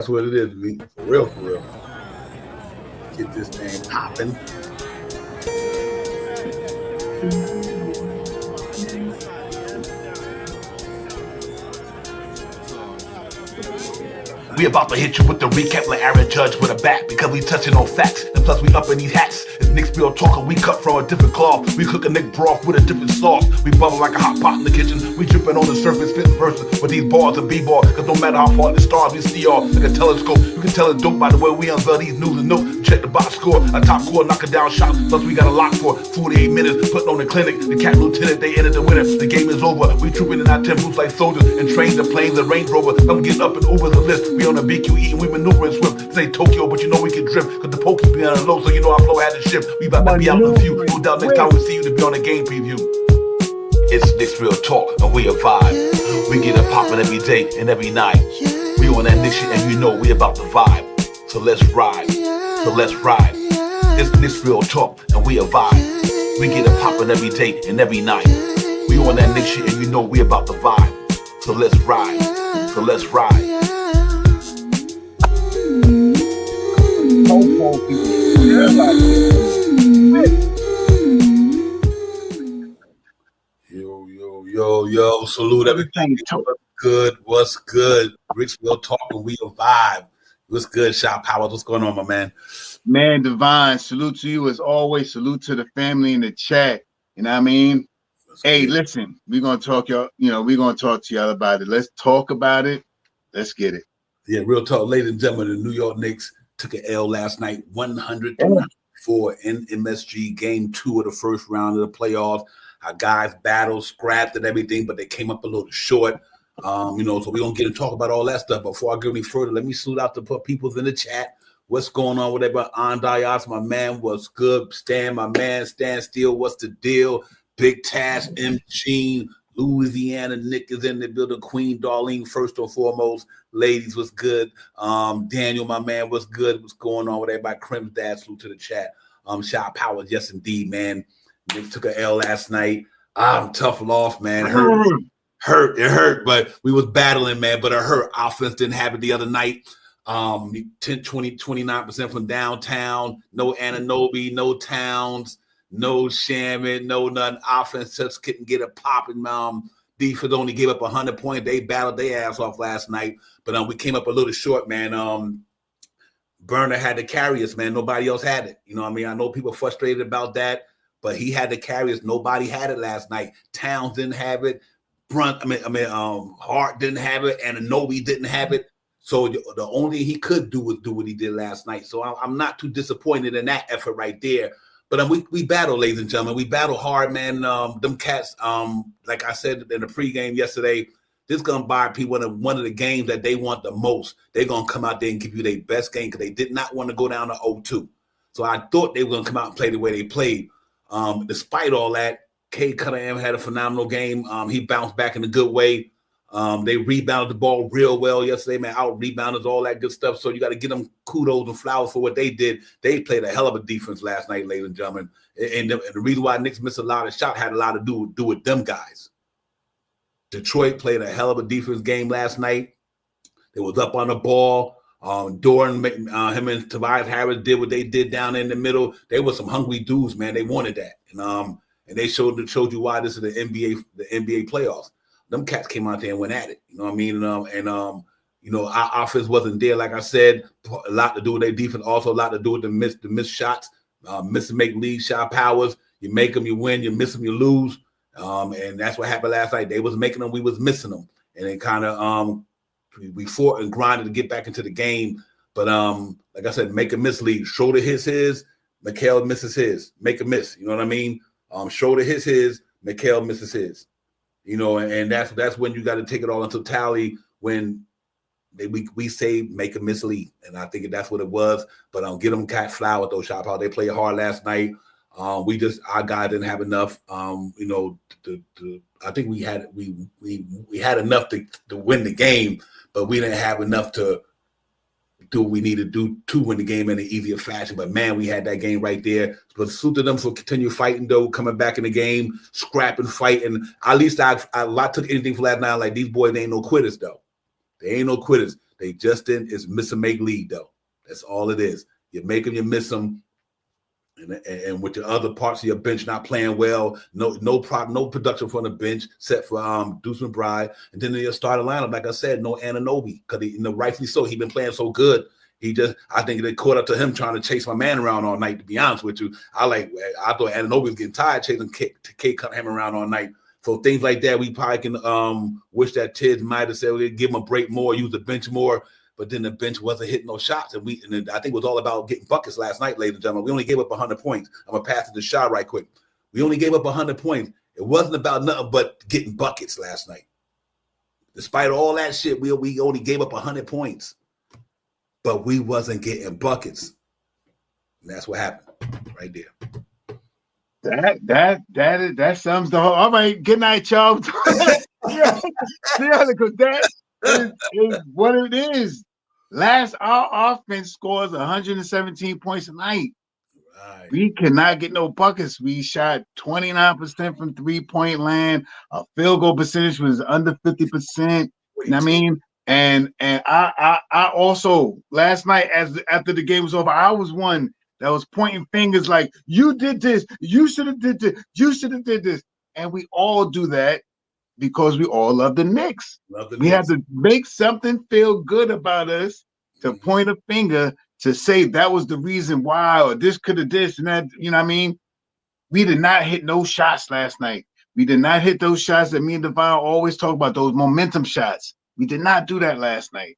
That's what it is, me. For real, for real. Get this thing popping. We about to hit you with the recap like Aaron Judge with a bat because we touching on facts and plus we up in these hats. It's Nick's real talker, we cut from a different cloth. We cook a Nick broth with a different sauce. We bubble like a hot pot in the kitchen. We dripping on the surface, spitting verses with these bars and b-ball. Cause no matter how far the stars we see all like a telescope. You can tell it's dope by the way we unveil these news and notes. Check the box score, a top score, knocking down shots. Plus we got a lock for 48 minutes, putting on the clinic. The cat lieutenant, they entered the winner. The game is over. We trooping in our temples like soldiers and train the planes and Range Rover. I'm getting up and over the list. We on the BQE and we maneuvering swift. This ain't Tokyo, but you know we can drift. Cause the pokey be on the low, so you know our flow had to shift. We about to be out in the view. No doubt next time we see you to be on the game preview. It's Nick's real talk and we a vibe. We get it poppin' every day and every night. We on that Nick shit and you know we about to vibe. So let's ride. So let's ride. It's Nick's real talk and we a vibe. We get it poppin' every day and every night. We on that Nick shit and you know we about to vibe. So let's ride. So let's ride. Yo, salute everything. What's good? What's good? Rick's real talk and we a vibe. What's good, Shop Powers? What's going on, my man? Man, Divine, salute to you as always. Salute to the family in the chat. You know what I mean? Hey, listen, we're gonna talk we're gonna talk to y'all about it. Let's talk about it. Let's get it. Yeah, real talk, ladies and gentlemen. The New York Knicks took an L last night, 100-94 in MSG, game 2 of the first round of the playoffs. Our guys battled, scrapped and everything, but they came up a little short. So we're gonna get and talk about all that stuff. Before I go any further, let me salute out the peoples in the chat. What's going on with everybody? Andayas, my man, what's good? Stan, my man, Stan Steele, what's the deal? Big Task, M. Gene, Louisiana, Nick is in the building. Queen Darlene, first and foremost. Ladies, what's good? Daniel, my man, what's good? What's going on with everybody? Crim's dad, salute to the chat. Shot Powers, yes indeed, man. Nick took an L last night. Tough loss, man. It hurt, but we was battling, man. But it hurt. Offense didn't have it the other night. 10, 20, 29% from downtown. No Ananobi, no Towns, no Shaman, no nothing. Offense just couldn't get it popping. Defense only gave up 100 points. They battled their ass off last night. But we came up a little short, man. Burner had to carry us, man. Nobody else had it. You know what I mean? I know people frustrated about that, but he had to carry us. Nobody had it last night. Towns didn't have it. Hart didn't have it, and Anobi didn't have it. So the only thing he could do was do what he did last night. So I'm not too disappointed in that effort right there. But we battle, ladies and gentlemen. We battle hard, man. Them cats, like I said in the pregame yesterday, this is gonna buy people one of the games that they want the most. They're gonna come out there and give you their best game because they did not want to go down to 0-2. So I thought they were gonna come out and play the way they played. Despite all that, Cade Cunningham had a phenomenal game. He bounced back in a good way. They rebounded the ball real well yesterday, man. Out rebounded, all that good stuff. So you got to give them kudos and flowers for what they did. They played a hell of a defense last night, ladies and gentlemen. And the reason why Knicks missed a lot of shots had a lot to do with them guys. Detroit played a hell of a defense game last night. They was up on the ball. Doran, him and Tobias Harris did what they did down in the middle. They were some hungry dudes, man. They wanted that, and they showed you why this is the NBA playoffs. Them cats came out there and went at it. You know what I mean? Our offense wasn't there, like I said. A lot to do with their defense. Also, a lot to do with the missed shots, miss and make lead shot powers. You make them, you win. You miss them, you lose. And that's what happened last night. They was making them, we was missing them, and it kind of we fought and grinded to get back into the game. But like I said, make a miss lead. Schroeder hits his, Mikhail misses his. Make a miss. You know what I mean? Schroeder hits his, Mikhail misses his. And that's when you got to take it all in totality when we say make a miss lead. And I think that's what it was. But get them cat flower with those shot powers. They played hard last night. Our guy didn't have enough. I think we had enough to win the game, but we didn't have enough to do what we needed to do to win the game in an easier fashion. But man, we had that game right there. But salute to them for continue fighting though, coming back in the game, scrapping, fighting. At least I took anything for last night. Like these boys, they ain't no quitters though. They ain't no quitters. They just didn't. It's miss and make lead though. That's all it is. You make them, you miss them. And with the other parts of your bench not playing well, no production from the bench, except for Deuce McBride, and then in your starting lineup, like I said, no Anunoby, because rightfully so, he's been playing so good. I think they caught up to him trying to chase my man around all night. To be honest with you, I thought Anunoby was getting tired chasing K Cunningham around all night. So things like that, we probably can wish that Tibbs might have said, we'll give him a break more, use the bench more. But then the bench wasn't hitting no shots. And I think it was all about getting buckets last night, ladies and gentlemen. We only gave up 100 points. I'm going to pass it to Shaw right quick. We only gave up 100 points. It wasn't about nothing but getting buckets last night. Despite all that shit, we only gave up 100 points. But we wasn't getting buckets. And that's what happened right there. That sums the whole. All right, good night, y'all. Because that is what it is. Our offense scores 117 points a night. Right. We cannot get no buckets. We shot 29% from 3-point land. Our field goal percentage was under 50%. You know what I mean? And I also last night, after the game was over, I was one that was pointing fingers like, you did this, you should have did this, you should have did this. And we all do that because we all love the Knicks. We have to make something feel good about us to point a finger to say that was the reason why, or this could have this and that. You know what I mean? We did not hit no shots last night. We did not hit those shots that me and Devon always talk about, those momentum shots. We did not do that last night.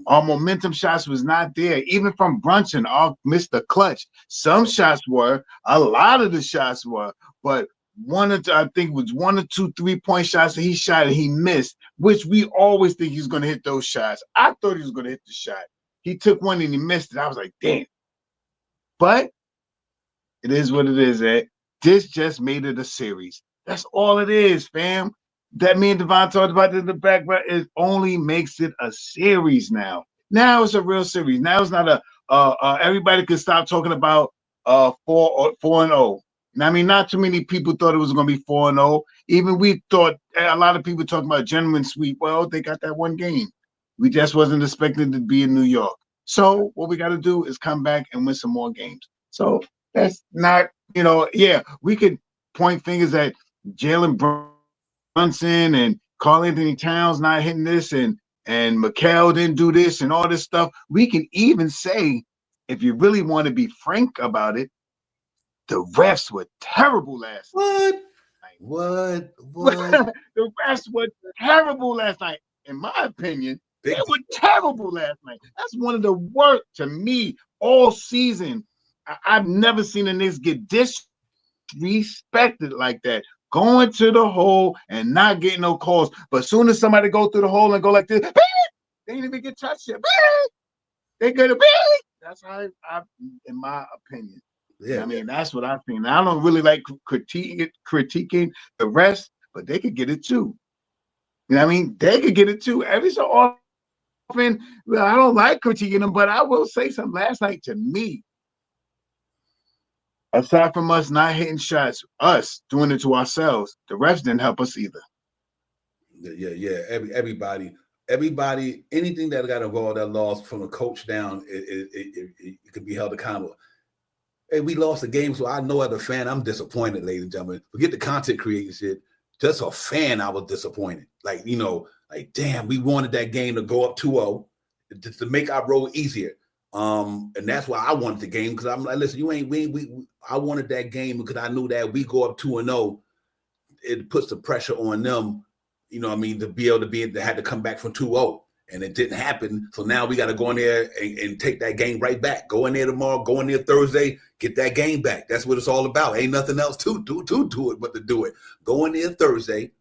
Our momentum shots was not there. Even from Brunson, our Mr. Clutch. Some shots were, a lot of the shots were, but I think it was 1 or 2 3-point shots that he shot and he missed, which we always think he's going to hit those shots. I thought he was going to hit the shot. He took one and he missed it. I was like, damn. But it is what it is, Ed. This just made it a series. That's all it is, fam. That me and Devon talked about in the background, it only makes it a series now. Now it's a real series. Now it's not everybody can stop talking about 4-0. I mean, not too many people thought it was going to be 4-0. Even we thought, a lot of people talking about gentleman sweep. Well, they got that one game. We just wasn't expected to be in New York. So what we got to do is come back and win some more games. So that's not, we could point fingers at Jalen Brunson and Karl Anthony Towns not hitting this and Mikal didn't do this and all this stuff. We can even say, if you really want to be frank about it, the refs were terrible last night. What? The refs were terrible last night. In my opinion, they were terrible last night. That's one of the worst to me all season. I've never seen the Knicks get disrespected like that. Going to the hole and not getting no calls. But as soon as somebody go through the hole and go like this, they didn't even get touched yet. They could have been. That's how in my opinion. Yeah, I mean, that's what I think. I don't really like critiquing the rest, but they could get it too. You know what I mean? They could get it too. Every so often, well, I don't like critiquing them, but I will say something. Last night, to me, aside from us not hitting shots, us doing it to ourselves, the refs didn't help us either. Yeah. Everybody, anything that got involved that lost from the coach down, it could be held accountable. Hey, we lost the game, so I know as a fan, I'm disappointed, ladies and gentlemen. Forget the content creating shit. Just a fan, I was disappointed. Like, damn, we wanted that game to go up 2-0 to make our road easier. And that's why I wanted the game, because I'm like, listen, I wanted that game because I knew that we go up 2-0, it puts the pressure on them, to be able to had to come back from 2-0. And it didn't happen. So now we got to go in there and take that game right back. Go in there tomorrow, go in there Thursday, get that game back. That's what it's all about. Ain't nothing else to it but to do it. Go in there Thursday,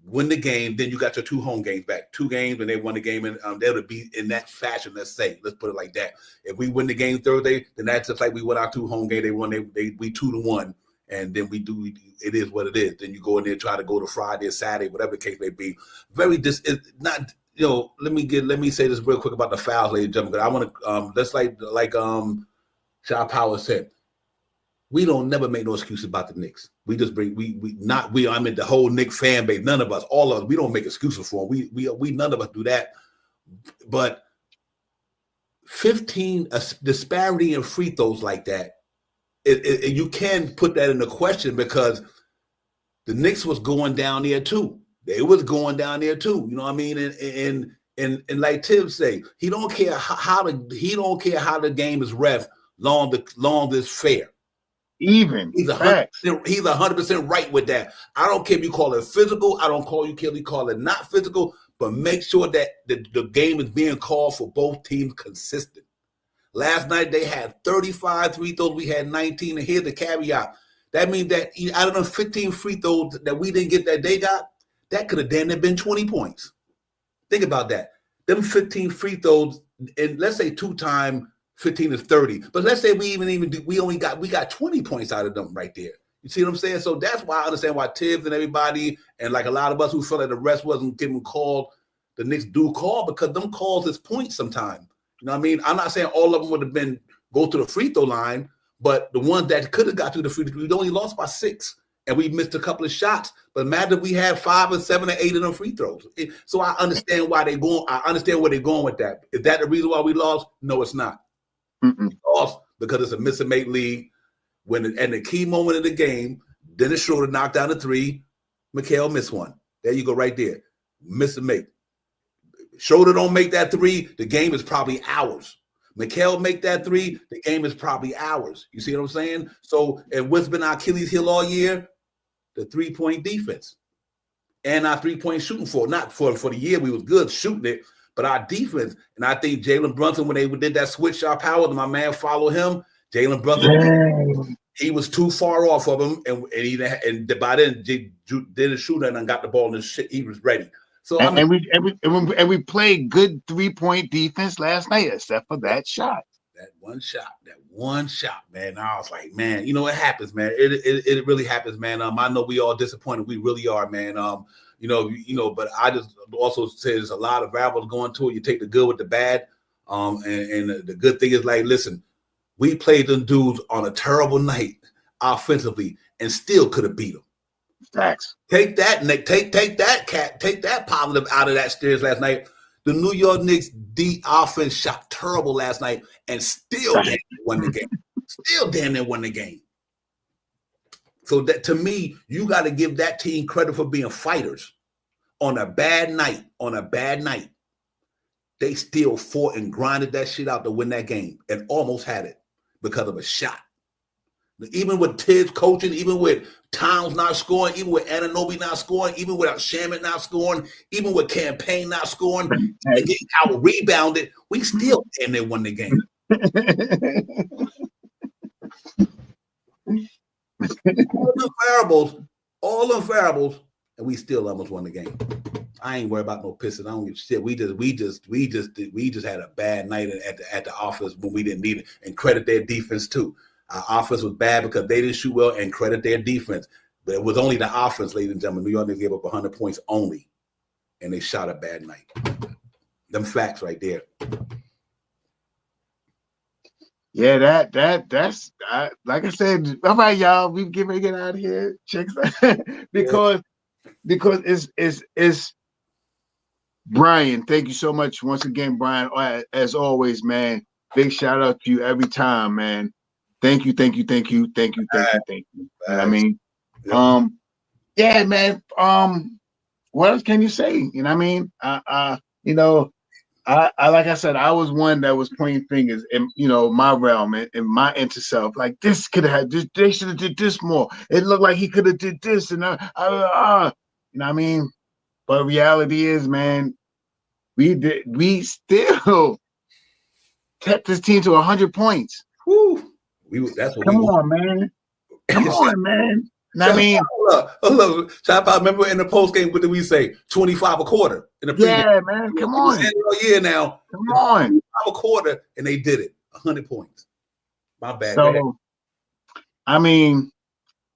win the game, then you got your 2 home games back. 2 games, and they won the game, and they'll be in that fashion, let's put it like that. If we win the game Thursday, then that's just like we won our 2 home games. They won, we 2-1. And then it is what it is. Then you go in there, try to go to Friday or Saturday, whatever the case may be. Let me say this real quick about the fouls, ladies and gentlemen. Because I want to that's like Shaw Power said. We don't never make no excuses about the Knicks. We just bring I mean the whole Knicks fan base, none of us, all of us, we don't make excuses for them. We none of us do that. But 15 a disparity in free throws like that. You can put that into question because the Knicks was going down there too. They was going down there too. You know what I mean? And like Tim say, he don't care how the game is ref long as fair. Even He's 100% right with that. I don't care if you call it physical. I don't care if you call it not physical, but make sure that the game is being called for both teams consistent. Last night they had 35 free throws. We had 19. And here's the caveat. That means that out of the 15 free throws that we didn't get that they got, that could have damn near been 20 points. Think about that. Them 15 free throws, and let's say 2 times 15 is 30. But let's say we got 20 points out of them right there. You see what I'm saying? So that's why I understand why Tibbs and everybody, and like a lot of us who felt like the rest wasn't getting called, the Knicks do call, because them calls is points sometimes. You know what I mean? I'm not saying all of them would have been go to the free throw line, but the ones that could have got to the free throw, we only lost by 6. And we missed a couple of shots. But imagine if we had 5 or 7 or 8 of them free throws. So I understand why they're going. I understand where they're going with that. Is that the reason why we lost? No, it's not. We lost because it's a miss and make league. And the key moment of the game, Dennis Schroeder knocked down a 3. Mikal missed 1. There you go, right there. Miss and make. Schroeder don't make that 3, the game is probably ours. Mikal make that 3, the game is probably ours. You see what I'm saying? So, and what's been our Achilles heel all year? The 3-point defense and our 3-point shooting not for the year. We was good shooting it, but our defense. And I think Jalen Brunson, when they did that switch shot power, my man followed him. Jalen Brunson, he was too far off of him, and by then didn't shoot and got the ball in the shit. He was ready. So we played good 3-point defense last night, except for that shot. That one shot, man. And I was like, man, you know, it happens, man. It really happens, man. I know we all disappointed. We really are, man. You know, but I just also say there's a lot of variables going to it. You take the good with the bad. And the good thing is, like, listen, we played them dudes on a terrible night offensively and still could have beat them. Facts. Take that, Nick. Take that positive out of that series last night. The New York Knicks D offense shot terrible last night and still damn near won the game. Still damn near won the game. So that, to me, you got to give that team credit for being fighters. On a bad night, they still fought and grinded that shit out to win that game and almost had it because of a shot. Even with Tibbs coaching, even with Towns not scoring, even with Anunoby not scoring, even without Shaman not scoring, even with Campaign not scoring, and getting out rebounded, we still and they won the game. all the variables, and we still almost won the game. I ain't worried about no Pistons. I don't give a shit. We just had a bad night at the office when we didn't need it, and credit their defense too. Our offense was bad because they didn't shoot well, and credit their defense. But it was only the offense, ladies and gentlemen. New York Knicks gave up 100 points only, and they shot a bad night. Them facts right there. Yeah, that's like I said. All right, y'all, we get ready to get out of here, chicks, because it's Brian. Thank you so much once again, Brian. As always, man. Big shout out to you every time, man. Thank you. I mean, yeah, man. What else can you say? You know what I mean? You know, I like I said, I was one that was pointing fingers in, you know, my realm and my inner self. Like, this could have had, they should have did this more. It looked like he could have did this, and you know what I mean? But reality is, man, we still kept this team to 100 points. Woo. That's what Come on, man. Come on, man. I mean, remember in the post game, what did we say? 25 a quarter in the pregame. Yeah, man. Come on. Yeah, now. Come on. 25 a quarter, and they did it. 100 points. My bad. So, I mean,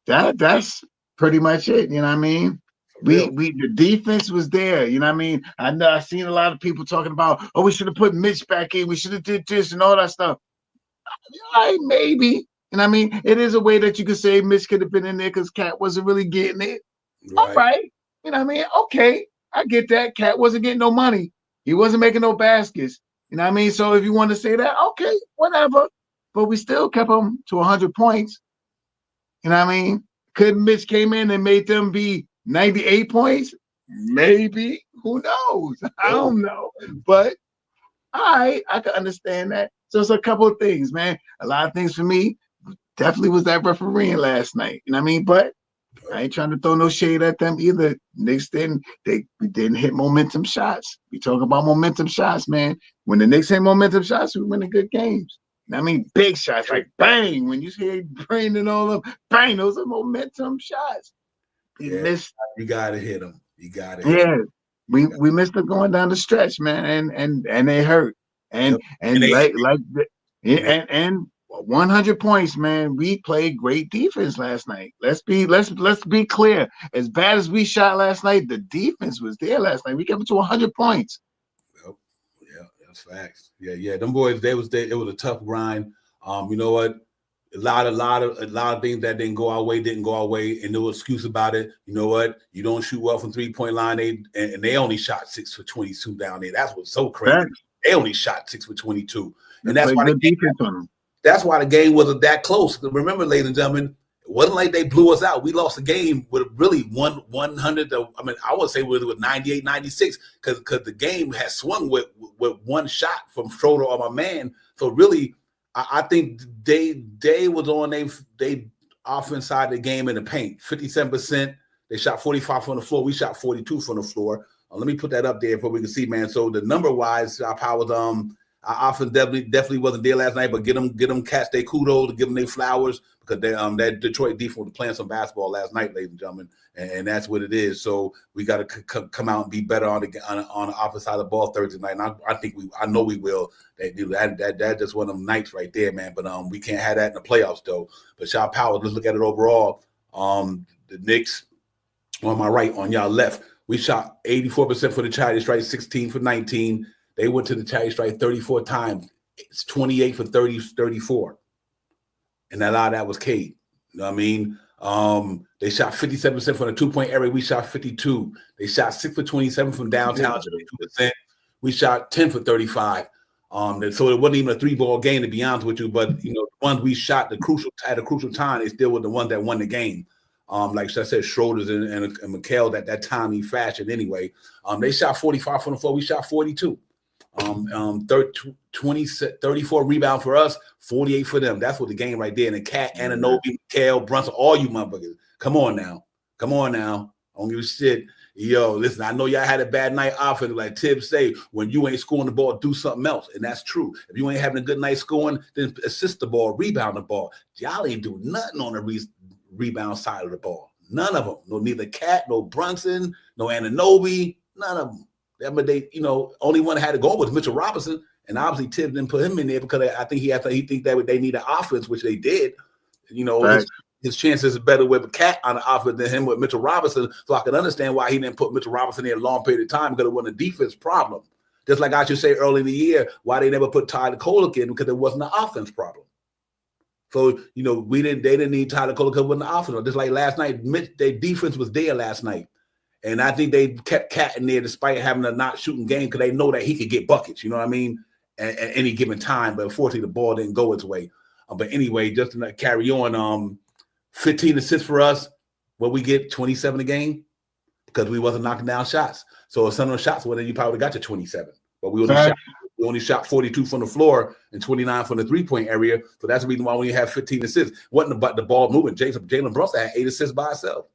that's pretty much it. You know what I mean? The defense was there. You know what I mean? I know I've seen a lot of people talking about, oh, we should have put Mitch back in. We should have did this and all that stuff. All right, maybe. You know what I mean? It is a way that you could say Mitch could have been in there because Cat wasn't really getting it. Right. All right. You know what I mean? Okay, I get that. Cat wasn't getting no money. He wasn't making no baskets. You know what I mean? So if you want to say that, okay, whatever. But we still kept them to 100 points. You know what I mean? Could Mitch came in and made them be 98 points? Maybe. Who knows? I don't know. But all right, I can understand that. So it's a couple of things, man. A lot of things for me definitely was that refereeing last night. You know what I mean? But I ain't trying to throw no shade at them either. Knicks didn't hit momentum shots. We talk about momentum shots, man. When the Knicks hit momentum shots, we win good games. I mean, big shots like bang. When you see Brandon all up, bang, those are momentum shots. You missed. You gotta hit them. You gotta. We missed them going down the stretch, man, and they hurt. And 100 points, man. We played great defense last night. Let's be clear. As bad as we shot last night, the defense was there last night. We kept it to 100 points. Yep. Yeah, that's facts. Yeah. Them boys, it was a tough grind. You know what? A lot of things that didn't go our way, and no excuse about it. You know what? You don't shoot well from 3-point line. They only shot 6 for 22 down there. That's what's so crazy. Right. They only shot 6 for 22, and that's why that's why the game wasn't that close. Remember, ladies and gentlemen, it wasn't like they blew us out. We lost the game with really 100. I mean, I would say with 98, 96, because the game had swung with one shot from Schroeder or my man. So really, I think they was on they offense side of the game in the paint. 57%. They shot 45 from the floor. We shot 42 from the floor. Let me put that up there for we can see, man. So the number wise, our powers, our offense definitely wasn't there last night, but get them cats their kudos, to give them their flowers, because that Detroit defense was playing some basketball last night, ladies and gentlemen, and that's what it is. So we got to come out and be better on the offense side of the ball Thursday night. And I know we will. That just one of them nights right there, man. But we can't have that in the playoffs though. But Shaw Powers, let's look at it overall. The Knicks on my right, on y'all left, we shot 84% for the charity strike, 16 for 19. They went to the charity strike 34 times. It's 28 for 34. And a lot of that was Cade. You know what I mean? They shot 57% from the 2-point area. We shot 52. They shot 6 for 27 from downtown, 22%. We shot 10 for 35. So it wasn't even a 3-ball game, to be honest with you. But, you know, the ones we shot at a crucial time, they still were the ones that won the game. Like I said, Schroeder's and McHale that timely fashion anyway. They shot 45 from the floor. We shot 42. 34 rebound for us, 48 for them. That's what the game right there. And the Cat, Anunoby, McHale, Brunson, all you motherfuckers. Come on now. I don't give a shit. Yo, listen, I know y'all had a bad night offense. Like Tibbs say, when you ain't scoring the ball, do something else. And that's true. If you ain't having a good night scoring, then assist the ball, rebound the ball. Y'all ain't do nothing on the rebound side of the ball. None of them. No, neither Cat, no Brunson, no Anunoby, none of them. But they, you know, only one that had to go was Mitchell Robinson, and obviously Tibbs didn't put him in there because I think he think that they need an offense, which they did. You know, right. His chances are better with a Cat on the offense than him with Mitchell Robinson. So I can understand why he didn't put Mitchell Robinson in a long period of time, because it wasn't a defense problem. Just like I should say early in the year, why they never put Tyler Kolek in, because it wasn't an offense problem. So, you know, they didn't need Tyler Kolek because it wasn't an offense. Just like last night, their defense was there last night. And I think they kept Cat in there despite having a not shooting game, because they know that he could get buckets, you know what I mean, at any given time. But unfortunately, the ball didn't go its way. But anyway, just to carry on, 15 assists for us. What we get, 27 a game, because we wasn't knocking down shots. So if some of those shots went in, you probably got to 27. But we only shot 42 from the floor and 29 from the 3-point area. So that's the reason why we have 15 assists. Wasn't about the ball moving. Jalen Brunson had 8 assists by himself.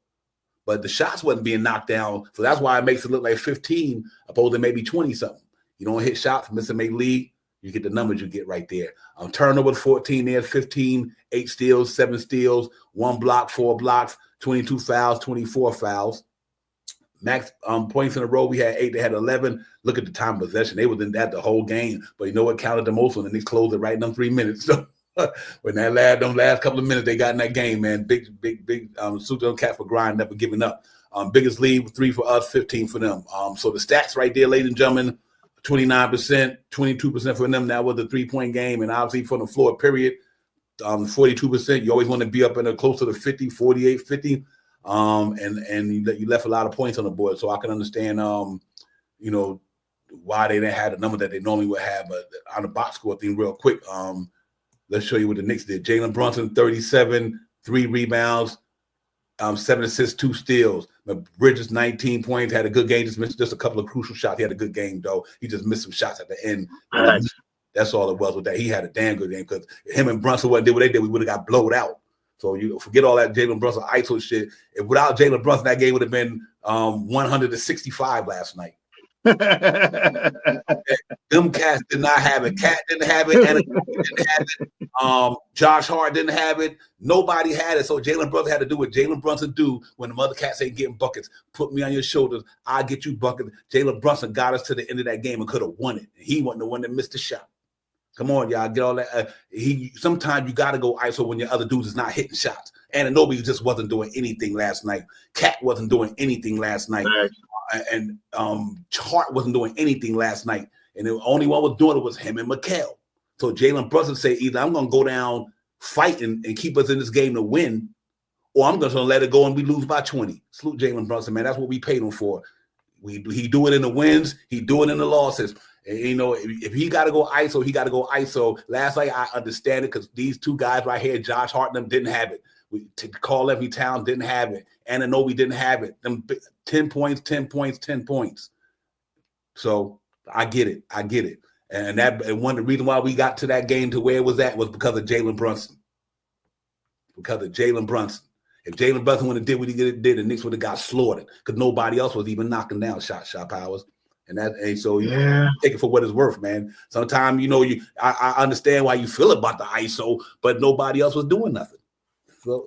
But the shots wasn't being knocked down. So that's why it makes it look like 15 opposed to maybe 20-something. You don't hit shots, miss a lead, you get the numbers you get right there. Turnover 14 there, 15, 8 steals, 7 steals, 1 block, 4 blocks, 22 fouls, 24 fouls. Max points in a row, we had 8, they had 11. Look at the time of possession. They was in that the whole game. But you know what counted the most? And they closed it right in them 3 minutes. So when them last couple of minutes they got in that game, man, big salute to them cat for grind, never giving up. Biggest lead, 3 for us, 15 for them. So the stats right there, ladies and gentlemen, 29%, 22% for them. That was the 3-point game, and obviously from the floor, period, 42%. You always want to be up in close to the 50, 48, 50, and you left a lot of points on the board. So I can understand, you know, why they didn't have the number that they normally would have. But on the box score thing, real quick, let's show you what the Knicks did. Jalen Brunson, 37, 3 rebounds, 7 assists, 2 steals. Bridges, 19 points, had a good game. Just missed just a couple of crucial shots. He had a good game, though. He just missed some shots at the end. That's all it was with that. He had a damn good game because him and Brunson wouldn't do what they did. We would have got blowed out. So you forget all that Jalen Brunson ISO shit. If without Jalen Brunson, that game would have been 165 last night. Them cats did not have it. Cat didn't have it. Anna didn't have it. Josh Hart didn't have it. Nobody had it. So Jalen Brunson had to do what Jalen Brunson do when the other cats ain't getting buckets. Put me on your shoulders. I'll get you buckets. Jalen Brunson got us to the end of that game and could have won it. He wasn't the one that missed the shot. Come on, y'all. Get all that. Sometimes you got to go ISO when your other dudes is not hitting shots. And nobody just wasn't doing anything last night. Cat wasn't doing anything last night. And Hart wasn't doing anything last night. And the only one was doing it was him and Mikal. So Jalen Brunson said, either I'm going to go down fighting and keep us in this game to win, or I'm just going to let it go and we lose by 20. Salute Jalen Brunson, man. That's what we paid him for. He do it in the wins. He do it in the losses. And, you know, if he got to go ISO, he got to go ISO. Last night, I understand it because these two guys right here, Josh Hart and them, didn't have it. Carl Levy Town didn't have it. Anunoby didn't have it. Them 10 points, 10 points, 10 points. So I get it. And one of the reasons why we got to that game to where it was at was because of Jalen Brunson. Because of Jalen Brunson. If Jalen Brunson would have did what he did, the Knicks would have got slaughtered because nobody else was even knocking down shot powers. And so you take it for what it's worth, man. Sometimes, you know, I understand why you feel about the ISO, but nobody else was doing nothing.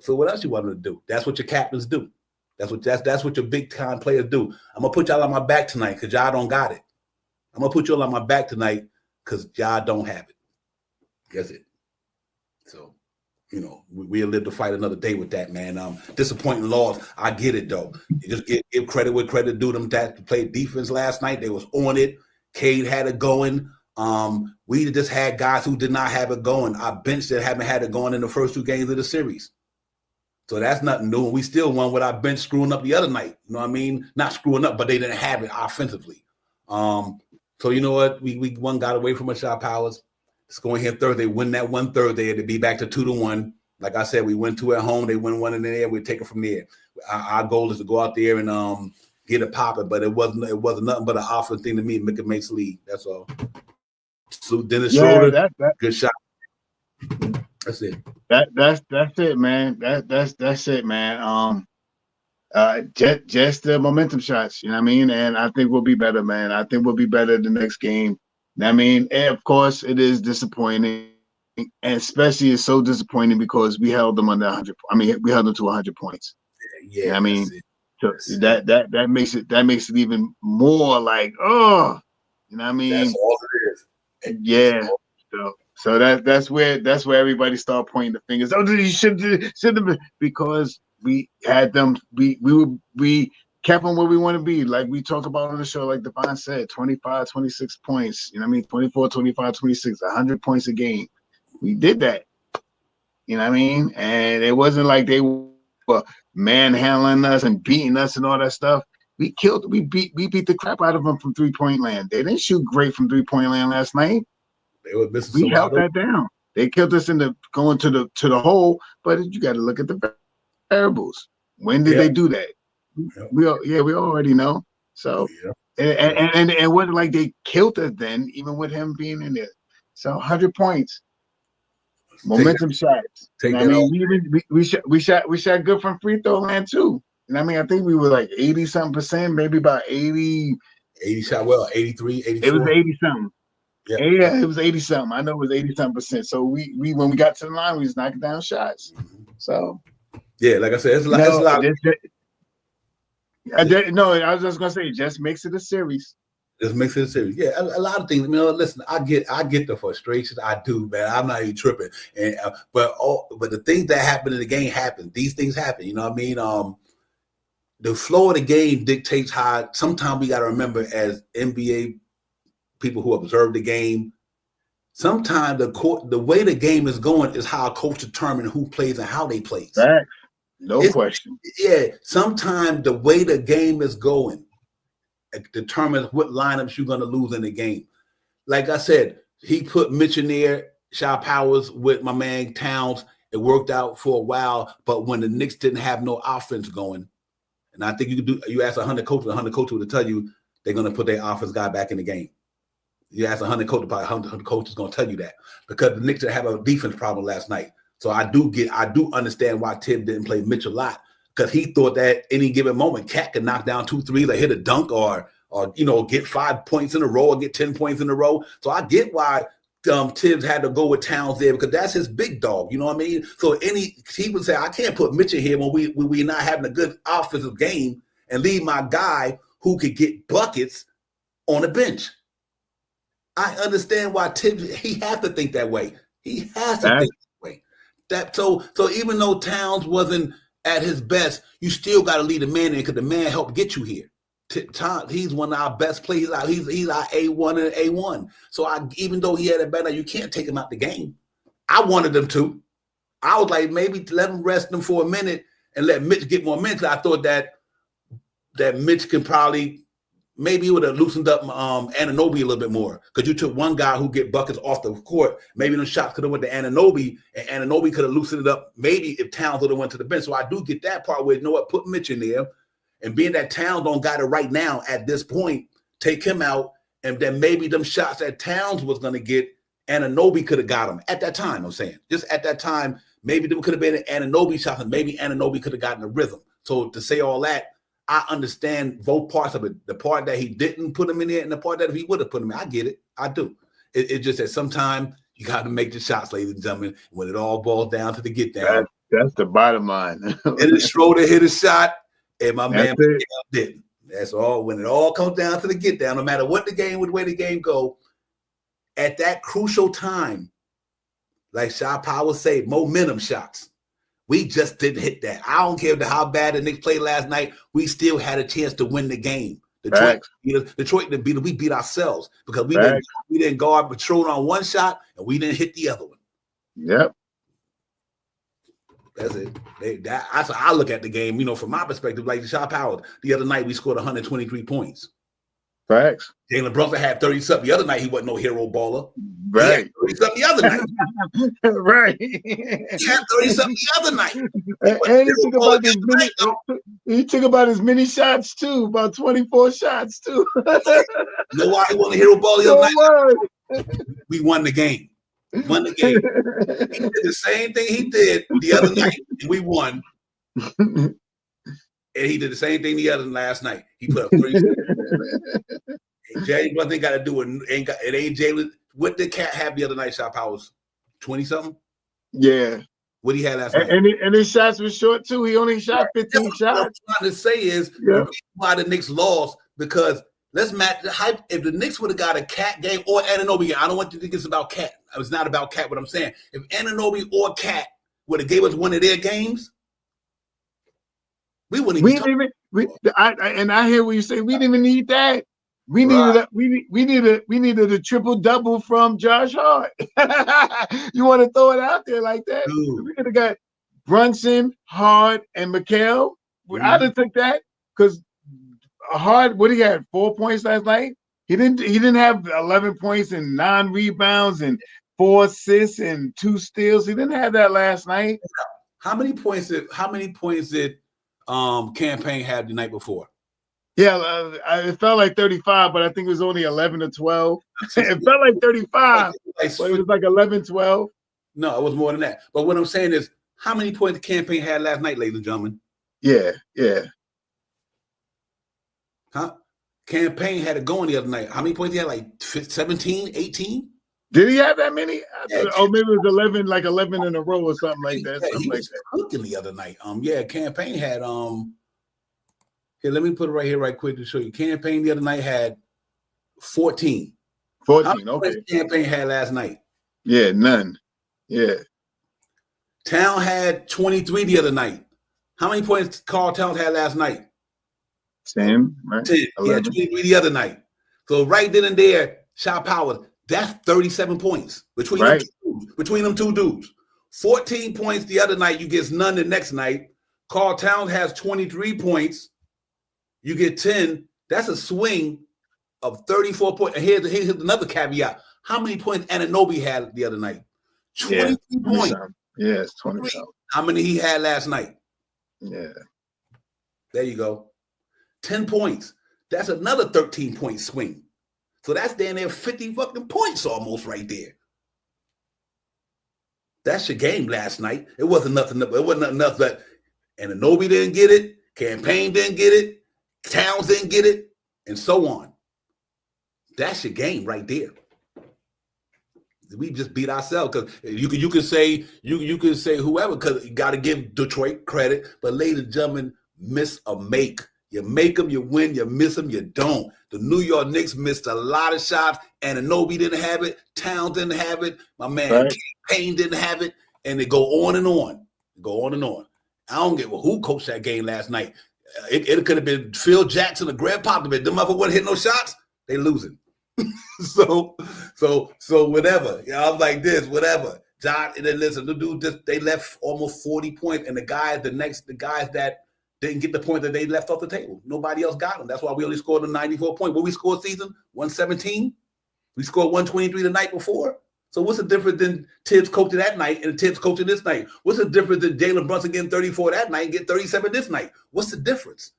So what else you wanted to do? That's what your captains do. That's what your big time players do. I'm gonna put y'all on my back tonight because y'all don't got it. I'm gonna put y'all on my back tonight because y'all don't have it. That's it. So, you know, we'll live to fight another day with that, man. Disappointing loss. I get it though. You just give credit where credit due. Them that played defense last night. They was on it. Cade had it going. We just had guys who did not have it going. Our bench that haven't had it going in the first 2 games of the series. So that's nothing new. And we still won with our bench screwing up the other night. You know what I mean? Not screwing up, but they didn't have it offensively. So you know what? We one got away from a shot powers. Let's go in here Thursday, win that one Thursday, to be back to 2-1. Like I said, we win 2 at home. They win 1 in there. We take it from there. Our goal is to go out there and get it popping. But it wasn't nothing but an offensive thing to me. Make it makes league. That's all. Salute Dennis Schroeder. Good shot. That's it. That's it, man. That's it, man. Just the momentum shots, you know what I mean? And I think we'll be better, man. I think we'll be better the next game. I mean, and of course, it is disappointing, and especially it's so disappointing because we held them under 100. I mean, we held them to 100 points. Yeah, you know I mean, so that makes it even more like, oh, you know what I mean? That's all it is. Yeah. So that's where everybody start pointing the fingers. Oh, you should have, because we had them. We kept them where we want to be. Like we talked about on the show, like Devon said, 25, 26 points. You know what I mean? 24, 25, 26, 100 points a game. We did that. You know what I mean? And it wasn't like they were manhandling us and beating us and all that stuff. We beat the crap out of them from 3-point land. They didn't shoot great from 3-point land last night. They were missing. We held that down. They killed us in the going to the hole, but you got to look at the variables. When did they do that? We already know. So and it wasn't like they killed us then, even with him being in there. So 100 points, momentum shots. I mean, we shot good from free throw land too. And I mean, I think we were like 80-something%, maybe about 80 shot well, 83, 84. It was 80-something. Yeah, it was 80-something. I know it was 80-something%. So we when we got to the line, we was knocking down shots. So yeah, like I said, it's a lot. No, I was just gonna say, it just makes it a series. Just makes it a series. Yeah, a lot of things. You know, listen, I get the frustration. I do, man. I'm not even tripping. And but the things that happen in the game happen. These things happen. You know what I mean? The flow of the game dictates how. Sometimes we got to remember, as NBA people who observe the game, sometimes the way the game is going is how a coach determines who plays and how they play. No question. Yeah, sometimes the way the game is going determines what lineups you're going to lose in the game. Like I said, he put Mitch in there, Shy Powers with my man Towns. It worked out for a while, but when the Knicks didn't have no offense going, and I think you ask 100 coaches, 100 coaches will tell you they're going to put their offense guy back in the game. You ask 100 coaches, about 100 coaches going to tell you that, because the Knicks didn't have a defense problem last night. So I do understand why Tim didn't play Mitch a lot, because he thought that any given moment, Cat could knock down 2 threes or hit a dunk or get 5 points in a row or get 10 points in a row. So I get why Tibbs had to go with Towns there, because that's his big dog. You know what I mean? So he would say, I can't put Mitch in here when we're not having a good offensive game and leave my guy who could get buckets on the bench. I understand why Tibbs, he has to think that way. He has to think that way. So even though Towns wasn't at his best, you still got to lead the man in, because the man helped get you here. He's one of our best players. He's our A1 and A1. So even though he had a bad night, you can't take him out the game. I wanted him to. I was like, maybe let him rest him for a minute and let Mitch get more minutes. I thought that Mitch can probably, maybe he would have loosened up Anunoby a little bit more, because you took one guy who get buckets off the court. Maybe the shots could have went to Anunoby, and Anunoby could have loosened it up maybe if Towns would have went to the bench. So I do get that part where, you know what, put Mitch in there. And being that Towns don't got it right now at this point, take him out, and then maybe them shots that Towns was going to get, Anunoby could have got them at that time. I'm saying, just at that time, maybe there could have been an Anunoby shot, and maybe Anunoby could have gotten a rhythm. So to say all that, I understand both parts of it. The part that he didn't put him in there, and the part that if he would have put him in, I get it. I do. It's just that sometimes you got to make the shots, ladies and gentlemen, when it all boils down to the get down. That's the bottom line. And Schroeder hit a shot. And my man didn't. That's all. When it all comes down to the get down, no matter what the game, the way the game go, at that crucial time, like Shy Power say, momentum shots. We just didn't hit that. I don't care how bad the Knicks played last night. We still had a chance to win the game. Detroit didn't beat us. We beat ourselves, because we didn't guard Patrol on one shot and we didn't hit the other one. Yep. That's it. That's how I look at the game, from my perspective. Like Shy Power, the other night we scored 123 points. Facts. Jalen Brunson had 30-something. The other night he wasn't no hero baller. Right. 30-something the other night. Right. He had 30-something the other night. He took about as many shots too, about 24 shots too. You know why he won the hero ball the other night? We won the game. Won the game. He did the same thing he did the other night, and we won. And he did the same thing the other last night. He put up 30. Jalen Brunson got to do it. It ain't Jalen. What did Cat have the other night? Shot Powers 20-something. Yeah. What he had last night. And his shots were short too. He only shot 15 shots. What I'm trying to say is the reason why the Knicks lost, because let's match the hype. If the Knicks would have got a Cat game or Anunoby game, I don't want you to think it's about Cat. It's not about Cat. What I'm saying, if Anunoby or Cat would have gave us one of their games, we wouldn't even. I hear what you say. We didn't even need that. We needed a triple double from Josh Hart. You want to throw it out there like that? Dude. We could have got Brunson, Hart, and Mikal. I'd have took that, because Hart, what he had 4 points last night. He didn't have 11 points and 9 rebounds and 4 assists and 2 steals. He didn't have that last night. How many points did Campaign have the night before? Yeah, it felt like 35, but I think it was only 11 or 12. It felt like 35, but it was like 11, 12. No, it was more than that. But what I'm saying is, how many points the Campaign had last night, ladies and gentlemen? Yeah. Huh? Campaign had it going the other night. How many points he had? Like 17, 18? Did he have that many? Yeah, maybe it was 11, like 11 in a row or something like that. Yeah, he was cooking the other night. Campaign had here, let me put it right here right quick to show you. Campaign the other night had 14. 14, okay. Campaign had last night. Yeah, none. Yeah. Town had 23 the other night. How many points Carl Towns had last night? 10, right? 10. He had 23 the other night. So right then and there, Shy Powers, that's 37 points between them two dudes. 14 points the other night, you get none the next night. Carl Towns has 23 points. You get 10. That's a swing of 34 points. And here's another caveat. How many points Anunoby had the other night? 20 points. Yeah, it's 20 something. How many he had last night? Yeah. There you go. 10 points. That's another 13-point swing. So that's damn near 50 fucking points almost right there. That's your game last night. It wasn't nothing. It wasn't nothing else that Anunoby didn't get it. Campaign didn't get it. Towns didn't get it. And so on. That's your game right there. We just beat ourselves because you can say whoever, because you got to give Detroit credit. But ladies and gentlemen, miss or make. You make them, you win. You miss them, you don't. The New York Knicks missed a lot of shots, and Anunoby didn't have it. Towns didn't have it. My man Campaign didn't have it, and they go on and on. Go on and on. I don't get who coached that game last night. It could have been Phil Jackson or Greg Popovich. Them motherfuckers wouldn't hit no shots. They losing. so whatever. Yeah, I'm like this, whatever. John, and then listen, the dude they left almost 40 points, and the guys that didn't get the point that they left off the table. Nobody else got them. That's why we only scored a 94 point. What we scored season? 117. We scored 123 the night before. So what's the difference than Tibbs coaching that night and Tibbs coaching this night? What's the difference than Jalen Brunson getting 34 that night and get 37 this night? What's the difference?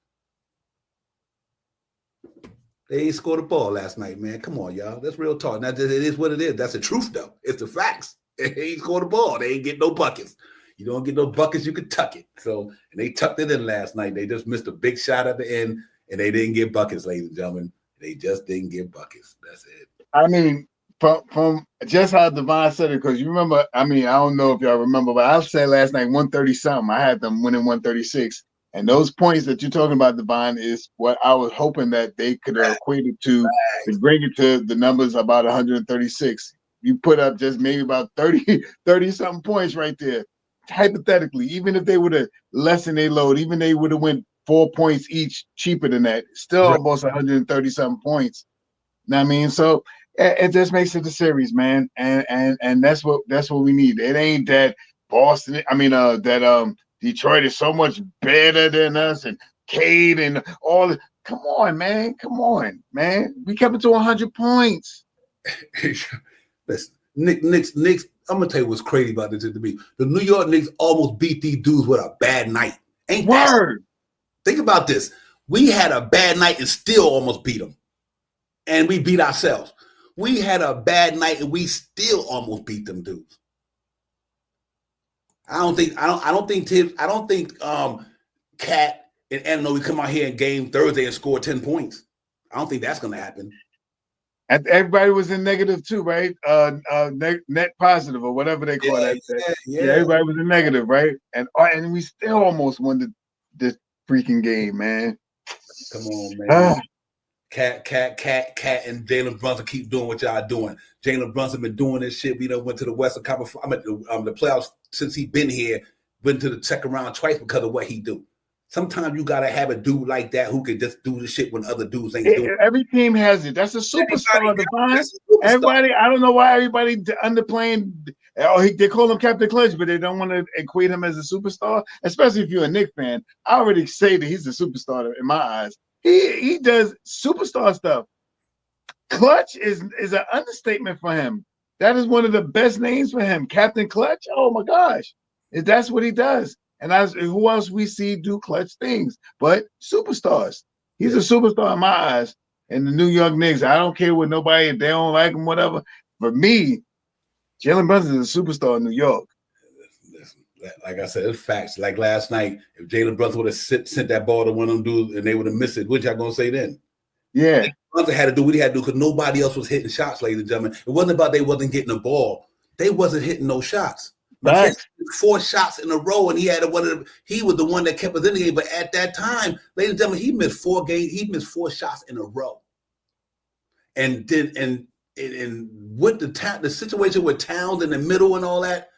They ain't scored a ball last night, man. Come on, y'all. That's real talk. Now, it is what it is. That's the truth, though. It's the facts. They ain't scored a ball. They ain't get no buckets. You don't get no buckets, you can tuck it. So, and they tucked it in last night. They just missed a big shot at the end, and they didn't get buckets, ladies and gentlemen. They just didn't get buckets. That's it. I mean, from just how Devon said it, because you remember, I mean, I don't know if y'all remember, but I said last night 130-something. I had them winning 136. And those points that you're talking about, Devon, is what I was hoping that they could have equated to bring it to the numbers about 136. You put up just maybe about 30-something points right there. Hypothetically, even if they would have lessened their load, even they would have went 4 points each cheaper than that, still almost 130-something points. You know what I mean? So it just makes it the series, man. And that's what we need. It ain't that Boston, Detroit is so much better than us, and Cade and all the, come on, man. We kept it to 100 points. Listen, Knicks, I'm gonna tell you what's crazy about this to me. The New York Knicks almost beat these dudes with a bad night. Ain't Word. Think about this. We had a bad night and still almost beat them. And we beat ourselves. We had a bad night and we still almost beat them dudes. I don't think Cat and Anunoby come out here in game Thursday and score 10 points. I don't think that's gonna happen. And everybody was in negative too, right? Net positive or whatever they call that. Yeah, everybody was in negative, right? And we still almost won this freaking game, man. Come on, man. Cat, and Jalen Brunson keep doing what y'all doing. Jalen Brunson been doing this shit. We done went to the Western Conference. I'm at the playoffs since he been here. Went to the second round twice because of what he do. Sometimes you gotta have a dude like that who can just do the shit when other dudes ain't doing it. Every team has it. That's a superstar. Everybody, I don't know why everybody underplaying. They call him Captain Clutch, but they don't want to equate him as a superstar. Especially if you're a Knicks fan, I already say that he's a superstar in my eyes. He does superstar stuff. Clutch is an understatement for him. That is one of the best names for him, Captain Clutch. Oh my gosh, that's what he does. And who else we see do clutch things? But superstars. He's a superstar in my eyes. And the New York Knicks, I don't care what nobody, if they don't like him, whatever. For me, Jalen Brunson is a superstar in New York. Like I said, it's facts. Like last night, if Jalen Brunson would have sent that ball to one of them dudes and they would have missed it, what y'all gonna say then? Yeah. Brunson had to do what he had to do because nobody else was hitting shots, ladies and gentlemen. It wasn't about they wasn't getting the ball. They wasn't hitting no shots. Right. 4 shots in a row, and he was the one that kept us in the game. But at that time, ladies and gentlemen, he missed 4 games. He missed 4 shots in a row. And then with the situation with Towns in the middle and all that,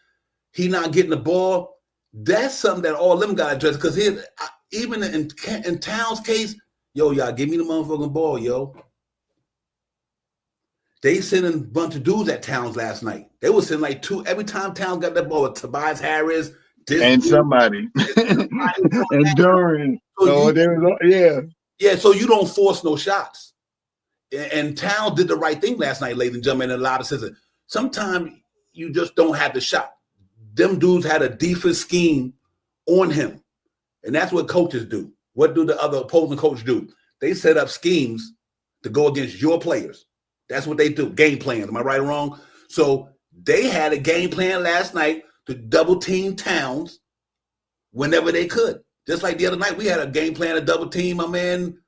he not getting the ball. That's something that all them guys address. Because even in Towns' case, y'all give me the motherfucking ball, yo. They sending a bunch of dudes at Towns last night. They were sending like 2 every time Towns got that ball with Tobias Harris. And somebody. And Duran. So there was, yeah. Yeah, so you don't force no shots. And Towns did the right thing last night, ladies and gentlemen, in a lot of senses. Sometimes you just don't have the shot. Them dudes had a defense scheme on him. And that's what coaches do. What do the other opposing coaches do? They set up schemes to go against your players. That's what they do. Game plans. Am I right or wrong? So they had a game plan last night to double team Towns whenever they could. Just like the other night, we had a game plan to double team my man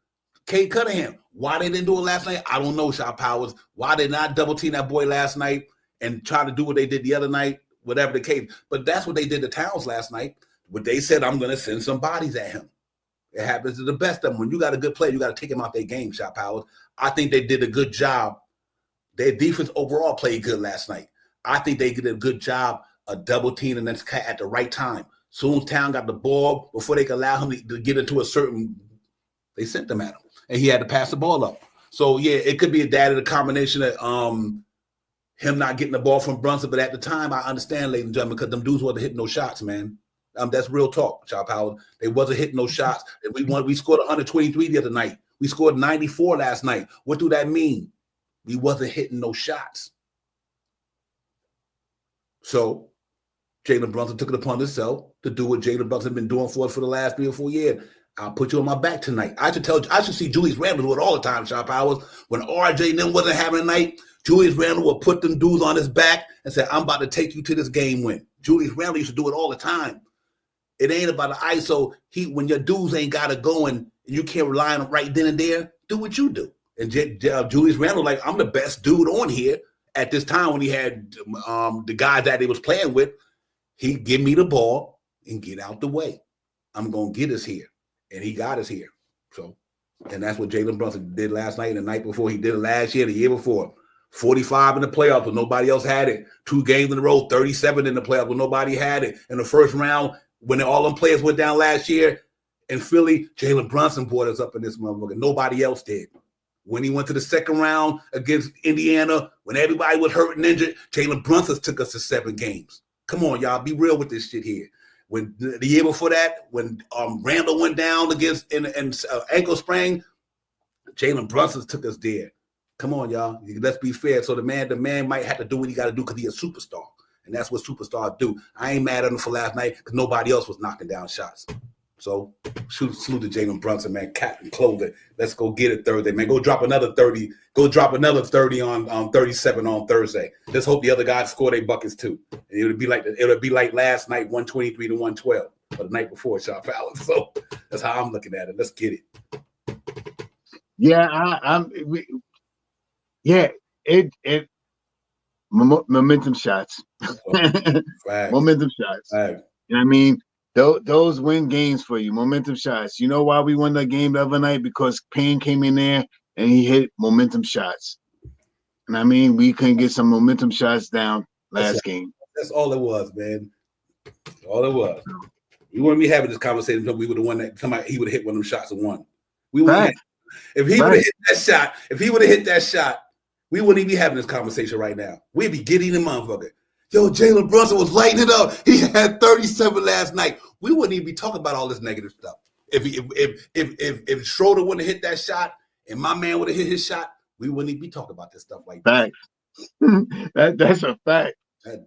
Cade Cunningham. Why they didn't do it last night, I don't know, Shot Powers. Why they not double team that boy last night and try to do what they did the other night, whatever the case. But that's what they did to Towns last night. What they said, I'm going to send some bodies at him. It happens to the best of them. When you got a good player, you got to take him out their game, Shot Powers. I think they did a good job. Their defense overall played good last night. I think they did a good job of double teaming this cat at the right time. Soon as Town got the ball, before they could allow him to get into a certain, they sent them at him. And he had to pass the ball up. So, yeah, it could be a dad of the combination of him not getting the ball from Brunson. But at the time, I understand, ladies and gentlemen, because them dudes wasn't hitting no shots, man. That's real talk, Shot Powers. They wasn't hitting no shots. And we scored 123 the other night. We scored 94 last night. What do that mean? We wasn't hitting no shots. So Jalen Brunson took it upon himself to do what Jalen Brunson been doing for us for the last 3 or 4 years. I'll put you on my back tonight. I should see Julius Randle do it all the time, Shot Powers. When RJ and them wasn't having a night, Julius Randle would put them dudes on his back and say, I'm about to take you to this game win. Julius Randle used to do it all the time. It ain't about the ISO. When your dudes ain't got it going, you can't rely on them right then and there, do what you do. And Julius Randle, like, I'm the best dude on here at this time when he had the guys that he was playing with. He'd give me the ball and get out the way. I'm going to get us here. And he got us here. So, and that's what Jalen Brunson did last night and the night before. He did it last year, the year before. 45 in the playoffs when nobody else had it. 2 games in a row, 37 in the playoffs when nobody had it. In the first round, when all them players went down last year in Philly, Jalen Brunson brought us up in this motherfucker. Nobody else did. When he went to the second round against Indiana, when everybody was hurt and injured, Jalen Brunson took us to 7 games. Come on, y'all. Be real with this shit here. When the year before that, when Randall went down against in ankle sprain, Jalen Brunson took us there. Come on, y'all. Let's be fair. So the man might have to do what he got to do because he's a superstar. And that's what superstars do. I ain't mad at him for last night because nobody else was knocking down shots. So salute to Jalen Brunson, man. Captain Clothing. Let's go get it Thursday, man. Go drop another 30. Go drop another 30 on 37 on Thursday. Let's hope the other guys score their buckets too. And it would be like last night, 123 to 112, or the night before, Shot Powers. So that's how I'm looking at it. Let's get it. Yeah, it momentum shots. Momentum shots. Right. You know what I mean? Those win games for you, momentum shots. You know why we won that game the other night? Because Payne came in there and he hit momentum shots. And I mean, we couldn't get some momentum shots down last game. That's all it was, man. All it was. We wouldn't be having this conversation until we would have won that. He would have hit one of them shots and won. We wouldn't. If he would have hit that shot, we wouldn't even be having this conversation right now. We'd be getting the motherfucker. Yo, Jalen Brunson was lighting it up. He had 37 last night. We wouldn't even be talking about all this negative stuff. If Schroeder wouldn't have hit that shot and my man would have hit his shot, we wouldn't even be talking about this stuff like that. That's a fact.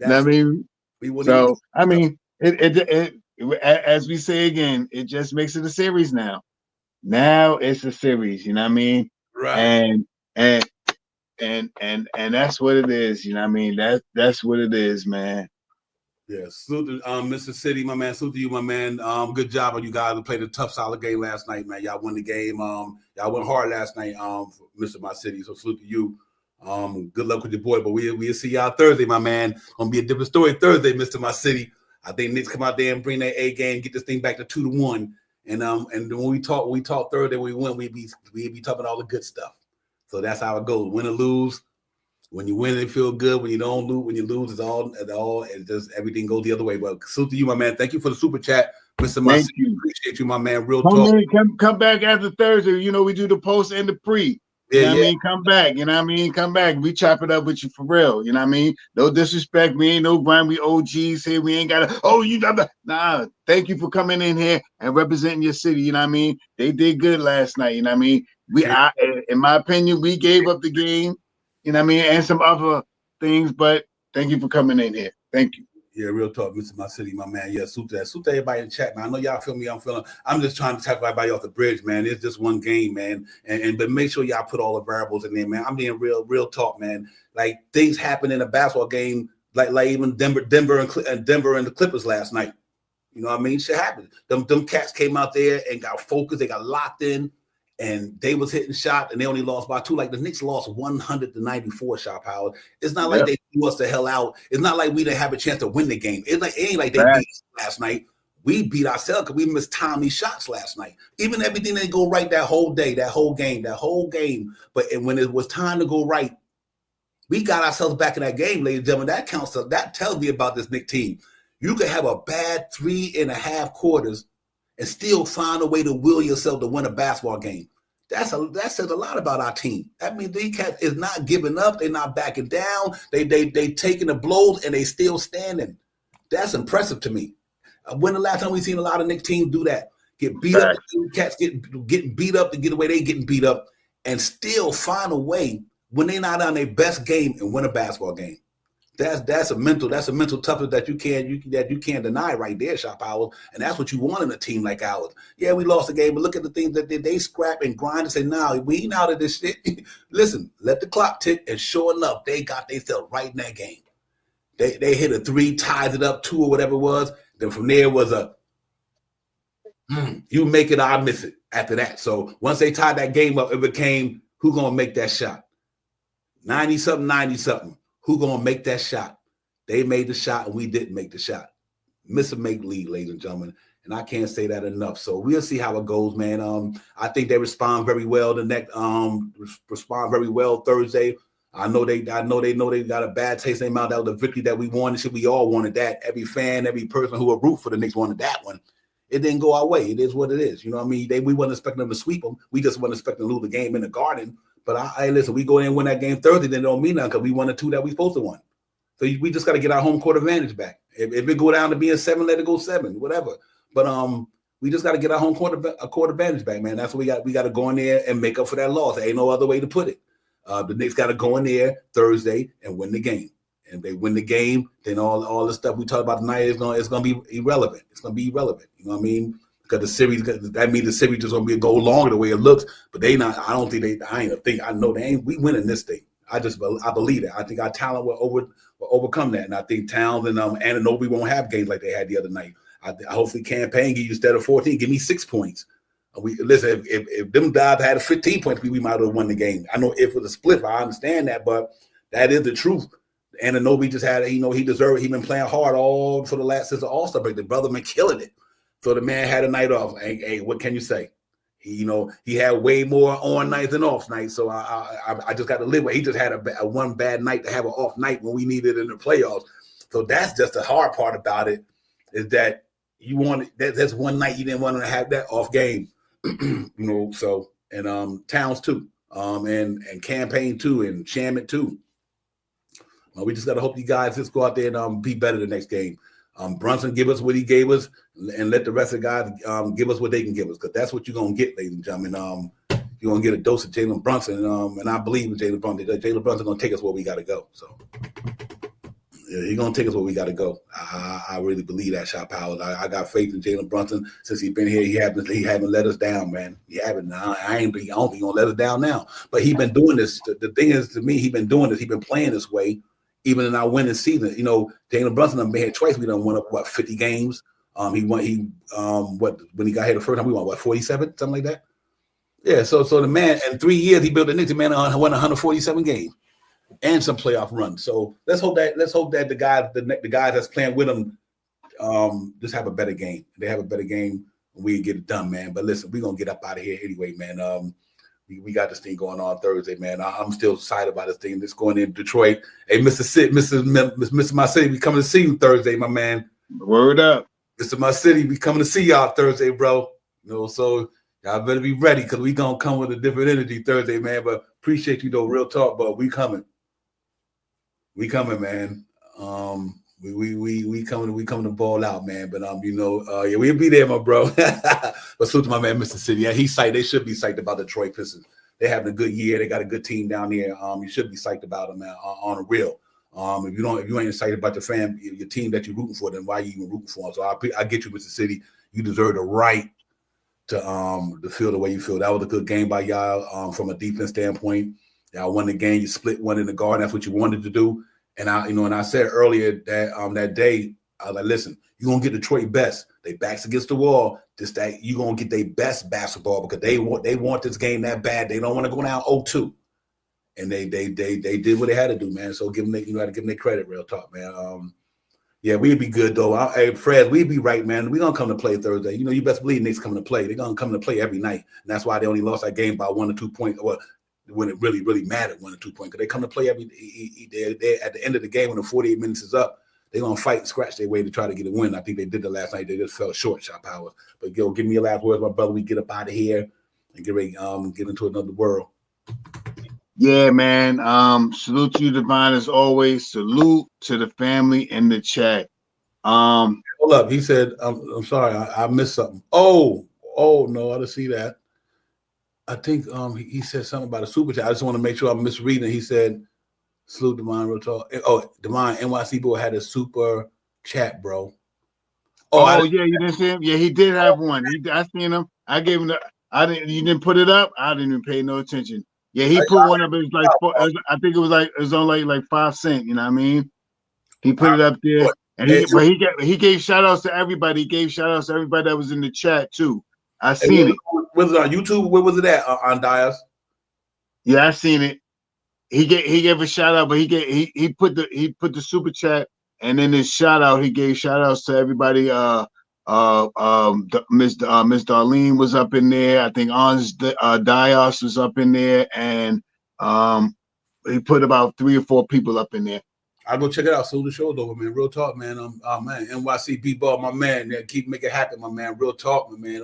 I mean, we wouldn't. So I mean, it as we say again, it just makes it a series now. Now it's a series. You know what I mean? Right. And that's what it is, you know what I mean? That's what it is, man. Yeah, salute to Mr. City, my man. Salute to you, my man. Good job on you guys who played a tough, solid game last night, man. Y'all won the game. Y'all went hard last night, Mr. My City. So salute to you. Good luck with your boy, but we'll see y'all Thursday, my man. Gonna be a different story Thursday, Mr. My City. I think Knicks come out there and bring that A game, get this thing back to 2-1. And when we talk Thursday, we win. We be talking all the good stuff. So that's how it goes. Win or lose. When you win, it feel good. When you don't lose, when you lose, it's all. It just everything goes the other way. Well, salute to you, my man. Thank you for the super chat, Mr. Thank you. Appreciate you, my man. Real talk. Come back after Thursday. You know we do the post and the pre. You know Yeah, what I mean? Come back. You know what I mean? Come back. We chop it up with you for real. You know what I mean? No disrespect. We ain't no grind. We OGs here. We ain't got to, oh, you got to. Nah, thank you for coming in here and representing your city. You know what I mean? They did good last night. You know what I mean? In my opinion, we gave up the game. You know what I mean? And some other things, but thank you for coming in here. Thank you. Yeah, real talk, Mr. My City, my man. Yeah, salute everybody in chat, man. I know y'all feel me. I'm just trying to tap everybody off the bridge, man. It's just one game, man. But make sure y'all put all the variables in there, man. I'm being real talk, man. Like things happen in a basketball game, like even Denver and the Clippers last night. You know what I mean? Shit happened. Them cats came out there and got focused. They got locked in. And they was hitting shot, and they only lost by 2. Like the Knicks lost 100-94 shot power. It's not like they threw us the hell out. It's not like we didn't have a chance to win the game. It ain't like they beat us last night. We beat ourselves because we missed timely shots last night. Even everything didn't go right that whole day, that whole game. But when it was time to go right, we got ourselves back in that game, ladies and gentlemen. That tells me about this Knicks team. You could have a bad 3.5 quarters and still find a way to will yourself to win a basketball game. That says a lot about our team. That means these cats is not giving up. They're not backing down. They taking the blows and they still standing. That's impressive to me. When the last time we seen a lot of Knicks teams do that? Get beat up. Cats getting beat up to get away. They getting beat up and still find a way when they're not on their best game and win a basketball game. That's a mental toughness that you can't deny right there, Shop Powers. And that's what you want in a team like ours. Yeah, we lost the game, but look at the things that they scrap and grind and say, nah, we ain't out of this shit. Listen, let the clock tick, and sure enough, they got themselves right in that game. They hit a 3, ties it up 2 or whatever it was. Then from there was a you make it, I miss it after that. So once they tied that game up, it became who gonna make that shot? 90-something. Who gonna make that shot? They made the shot and we didn't make the shot. Miss a make lead, ladies and gentlemen. And I can't say that enough. So we'll see how it goes, man. I think they respond very well respond very well Thursday. I know they got a bad taste in their mouth. That was the victory that we wanted. We all wanted that. Every fan, every person who would root for the Knicks wanted that one. It didn't go our way. It is what it is. You know what I mean? We wasn't expecting them to sweep them. We just wasn't expecting to lose the game in the Garden. But listen, we go in and win that game Thursday, then it don't mean nothing because we won the 2 that we supposed to win. So we just got to get our home court advantage back. If it go down to being 7, let it go 7, whatever. But we just got to get our home court advantage back, man. That's what we got to go in there and make up for that loss. There ain't no other way to put it. The Knicks got to go in there Thursday and win the game. And if they win the game, then all the stuff we talked about tonight is going to be irrelevant. It's going to be irrelevant. You know what I mean? Because that means the series just going to go longer the way it looks. But they not. I don't think I know they ain't. We winning this thing. I believe that. I think our talent will overcome that, and I think Towns and Anunoby won't have games like they had the other night. I hopefully Campaign give you instead of 14, give me 6 points. Listen, if them guys had 15 points, we might have won the game. I know if it was a split, I understand that, but that is the truth. Anunoby just had, he deserved it. He been playing hard all for the last since the All-Star break. The brother been killing it. So the man had a night off. Hey, what can you say? He had way more on nights than off nights. So I just got to live with. He just had a one bad night to have an off night when we needed it in the playoffs. So that's just the hard part about it, is that that's one night you didn't want to have that off game. So and Towns too, and Campaign too, and Shaman too. We just got to hope you guys just go out there and be better the next game. Brunson give us what he gave us, and let the rest of the guys give us what they can give us, because that's what you're going to get, ladies and gentlemen. You're going to get a dose of Jalen Brunson, and I believe in Jalen Brunson. Jalen Brunson's going to take us where we got to go. So yeah, he's going to take us where we got to go. I really believe that, Shot Powers. I got faith in Jalen Brunson. Since he's been here, he haven't let us down, man. He haven't. I don't think he's going to let us down now. But he's been doing this. The thing is, to me, he's been doing this. He's been playing this way. Even in our winning season, Jalen Brunson done been here twice. We done won up 50 games. When he got here the first time, we won 47, something like that. Yeah. So the man in 3 years he built the Knicks. The man won 147 games and some playoff runs. So let's hope that the guys that's playing with him just have a better game. They have a better game when we get it done, man. But listen, we're gonna get up out of here anyway, man. We got this thing going on Thursday, man. I'm still excited about this thing. It's going in Detroit. Hey, Mr. My City, we coming to see you Thursday, my man. Word up. Mr. My City, we coming to see y'all Thursday, bro. So y'all better be ready, because we going to come with a different energy Thursday, man. But Appreciate you though, real talk, but we coming. We coming, man. We coming to ball out, man. But yeah, we'll be there, my bro. But salute to my man, Mr. City. Yeah, he's psyched. They should be psyched about the Detroit Pistons. They're having a good year. They got a good team down there. You should be psyched about them, man, on a real. If you ain't excited about your team that you're rooting for, then why are you even rooting for them? So I get you, Mr. City. You deserve the right to feel the way you feel. That was a good game by y'all from a defense standpoint. Y'all won the game. You split one in the guard. That's what you wanted to do. And I said earlier that that day, I was like, listen, you're gonna get Detroit best. They backs against the wall. Just that you're gonna get their best basketball because they want this game that bad. They don't want to go down 0-2. And they did what they had to do, man. So give them, you got to give them their credit, real talk, man. Yeah, we'd be good though. Hey, Fred, we'd be right, man. We're gonna come to play Thursday. You best believe Knicks coming to play. They're gonna come to play every night. And that's why they only lost that game by 1 or 2 points. Well, when it really, really mattered, 1 or 2 points. Because they come to play they're at the end of the game when the 48 minutes is up, they're going to fight and scratch their way to try to get a win. I think they did the last night. They just fell short, shot powers. But, give me your last words, my brother. We get up out of here and get ready get into another world. Yeah, man. Salute to you, Divine, as always. Salute to the family in the chat. Hold up. He said, I'm sorry. I missed something. Oh, no. I didn't see that. I think he said something about a super chat. I just want to make sure I'm misreading. He said, salute Divine, real talk. Oh, Divine, NYC boy had a super chat, bro. Yeah, you didn't see him? Yeah, he did have one. I seen him. I gave him you didn't put it up? I didn't even pay no attention. Yeah, he put one up. It was like I think it was only like 5 cents, you know what I mean? He put it up there. And he gave shout outs to everybody. He gave shout outs to everybody that was in the chat too. I seen it. Was it on YouTube? Where was it at? On Dias? Yeah, I seen it. He gave a shout out, but he put the super chat, and then his shout out, he gave shout outs to everybody. Miss Darlene was up in there. I think Ons Dias was up in there, and he put about 3 or 4 people up in there. I'll go check it out. So the show's over, man. Real talk, man. Man, NYC B-Ball, my man. Keep making it happen, my man. Real talk, my man.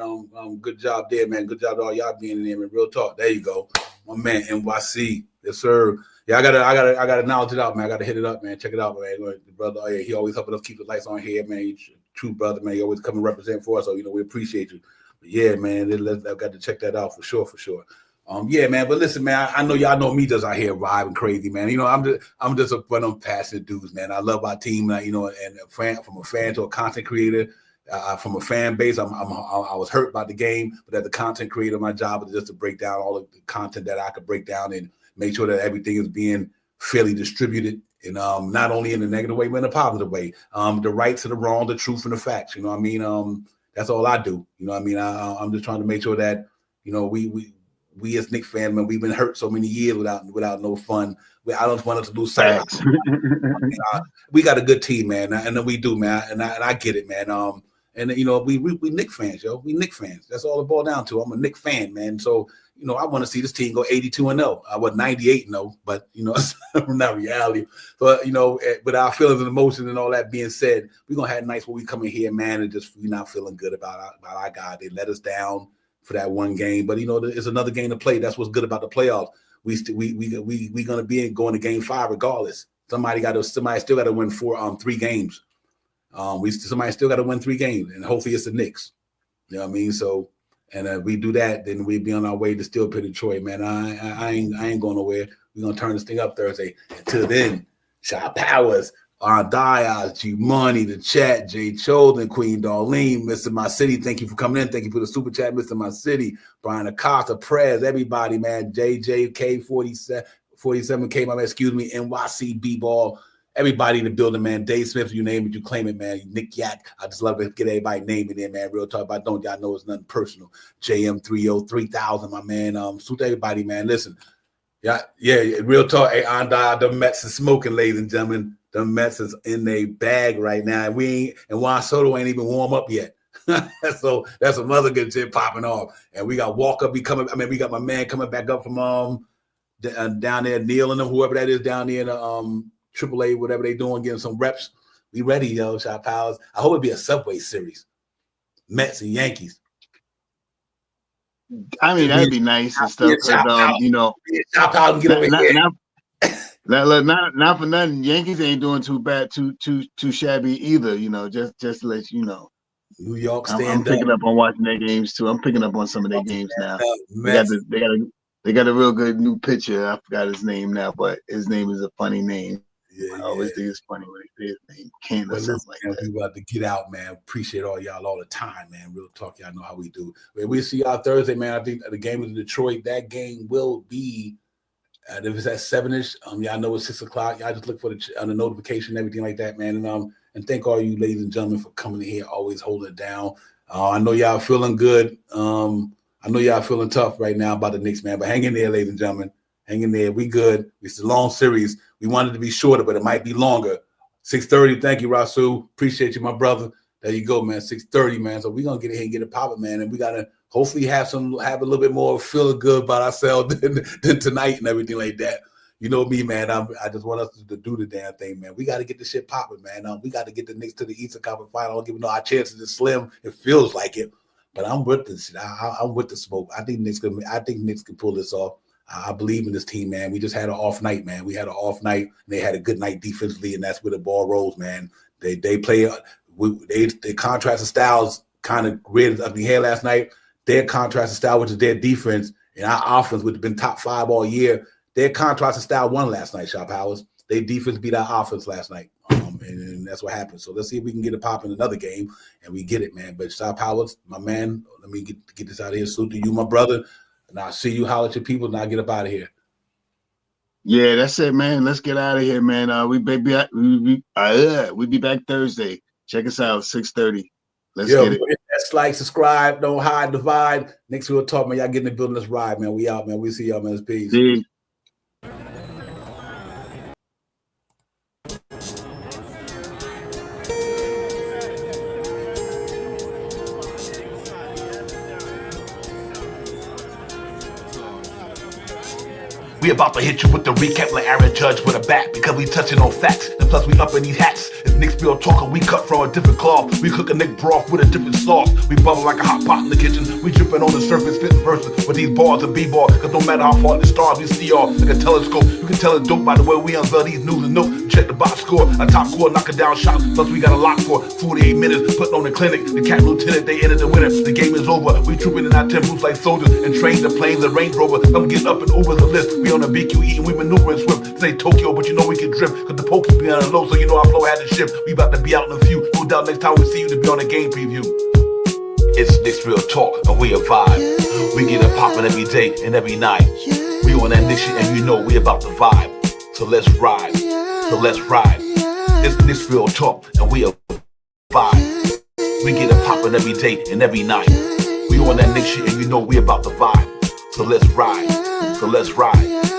Good job there, man. Good job to all y'all being in there, man. Real talk. There you go, my man. NYC, yes, sir. Yeah, I gotta acknowledge it out, man. I gotta hit it up, man. Check it out, man. Brother, oh, yeah, he always helping us keep the lights on here, man. He's a true brother, man. He always come and represent for us, so we appreciate you. But yeah, man, I've got to check that out for sure. Yeah, man. But listen, man, I know y'all know me just out here vibing crazy, man. I'm just one of them passionate dudes, man. I love our team, and from a fan to a content creator, from a fan base, I was hurt by the game, but as a content creator, my job is just to break down all of the content that I could break down and make sure that everything is being fairly distributed, and not only in a negative way, but in a positive way. The right to the wrong, the truth and the facts. You know what I mean? That's all I do. You know what I mean? I'm just trying to make sure that we as Knicks fans, man, we've been hurt so many years without no fun. I don't want us to lose sight. We got a good team, man, and we do, man, and I get it, man. We Knicks fans, yo. We Knicks fans. That's all it boils down to. I'm a Knicks fan, man. So I want to see this team go 82-0. I was 98-0, but it's not reality. But with our feelings and emotions and all that being said, we're gonna have nights where we come in here, man, and just we're not feeling good about our guy. They let us down for that one game, but it's another game to play. That's what's good about the playoffs. We gonna be going to game 5 regardless. Somebody still got to win 3 games. Somebody still got to win 3 games, and hopefully it's the Knicks. You know what I mean? So, and if we do that, then we'd be on our way to still play Detroit, man. I ain't going nowhere. We're gonna turn this thing up Thursday. Until then, Shot Powers, Dias, G Money, the chat, Jay Chosen, Queen Darlene, Mr. My City. Thank you for coming in. Thank you for the super chat, Mr. My City, Brian Acosta, Prez, everybody, man. JJK 47K, my man, excuse me, NYC B-Ball. Everybody in the building, man. Dave Smith, you name it, you claim it, man. Nick Yak, I just love to get everybody name it in, man. Real talk. If I don't, y'all know it's nothing personal. JM30 3000, my man. Salute everybody, man. Listen, yeah, real talk. Hey, the Mets is smoking, ladies and gentlemen. The Mets is in their bag right now. And Juan Soto ain't even warm up yet. So that's some other good shit popping off. And we got Walker we got my man coming back up from down there, Neil and them, whoever that is down there in the AAA, whatever they doing, getting some reps. We ready, yo, Shot Powers. I hope it be a Subway series. Mets and Yankees. I mean, that'd be nice and stuff because you know, Chop out and get over here. Not for nothing. Yankees ain't doing too bad, too shabby either. You know, just to let you know. New York I'm picking up on watching their games too. I'm picking up on some of their games now. They got a real good new pitcher. I forgot his name now, but his name is a funny name. I always think it's funny when they say his name, Ken or something like that. We about to get out, man. Appreciate all y'all all the time, man. Real talk, y'all know how we do. We'll see y'all Thursday, man. I think the game in Detroit, that game will be. If it's at 7-ish, y'all know it's 6 o'clock. Y'all just look for the notification, everything like that, man. And thank all you ladies and gentlemen for coming in here, always holding it down. I know y'all feeling good. I know y'all feeling tough right now about the Knicks, man. But hang in there, ladies and gentlemen. Hang in there. We good. It's a long series. We wanted to be shorter, but it might be longer. 6:30. Thank you, Rasul. Appreciate you, my brother. There you go, man. 6:30, man. So we're gonna get in here and get it popping, man. And we gotta hopefully have a little bit more feeling good about ourselves than tonight and everything like that. You know me, man. I just want us to do the damn thing, man. We got to get this shit popping, man. We got to get the Knicks to the Eastern Conference Final. I don't even know our chances are slim. It feels like it, but I'm with this shit. I'm with the smoke. I think Knicks can pull this off. I believe in this team, man. We just had an off night, man. We had an off night, and they had a good night defensively, and that's where the ball rolls, man. They play. They contrasted styles kind of reared up in the hair last night. Their contrasted style, which is their defense, and our offense, which has been top 5 all year. Their contrasted style won last night, Shop Powers. Their defense beat our offense last night, and that's what happened. So let's see if we can get it pop in another game, and we get it, man. But Shop Powers, my man, let me get this out of here. Salute to you, my brother. And I'll see you, holler at your people, and I'll get up out of here. Yeah, that's it, man. Let's get out of here, man. We be back Thursday. Check us out, 6:30. Let's get it. That's like, subscribe, don't hide, divide. Next we'll talk, man. Y'all get in the building. Let's ride, man. We out, man. We see y'all, man. Peace. See. We about to hit you with the recap like Aaron Judge with a bat because we touching on facts. And plus we up in these hats. It's Knicks Bill talking, we cut from a different cloth. We cook a Nick broth with a different sauce. We bubble like a hot pot in the kitchen. We dripping on the surface, spitting verses with these bars and b-ball. Cause no matter how far the stars we see all like a telescope. You can tell it's dope by the way we unveil these news and notes. Check the box score, a top score, knocking down shots. Plus we got a lock for 48 minutes, putting on the clinic. The cap lieutenant, they entered the winner. The game is over. We trooping in our tempos like soldiers and train the planes and Range Rover. I'm getting up and over the list. We on the BQ eating, we maneuvering swift. Say Tokyo, but you know we can drift. Cause the pokey be on the low, so you know our flow had to shift. We about to be out in a few. No doubt next time we see you to be on a game preview. It's Knicks Real Talk, and we a vibe. We get it poppin' every day and every night. We on that Knicks shit, and you know we about the vibe. So let's ride. So let's ride. It's Knicks Real Talk, and we a vibe. We get it poppin' every day and every night. We on that Knicks shit, and you know we about the vibe. So let's ride. So let's ride.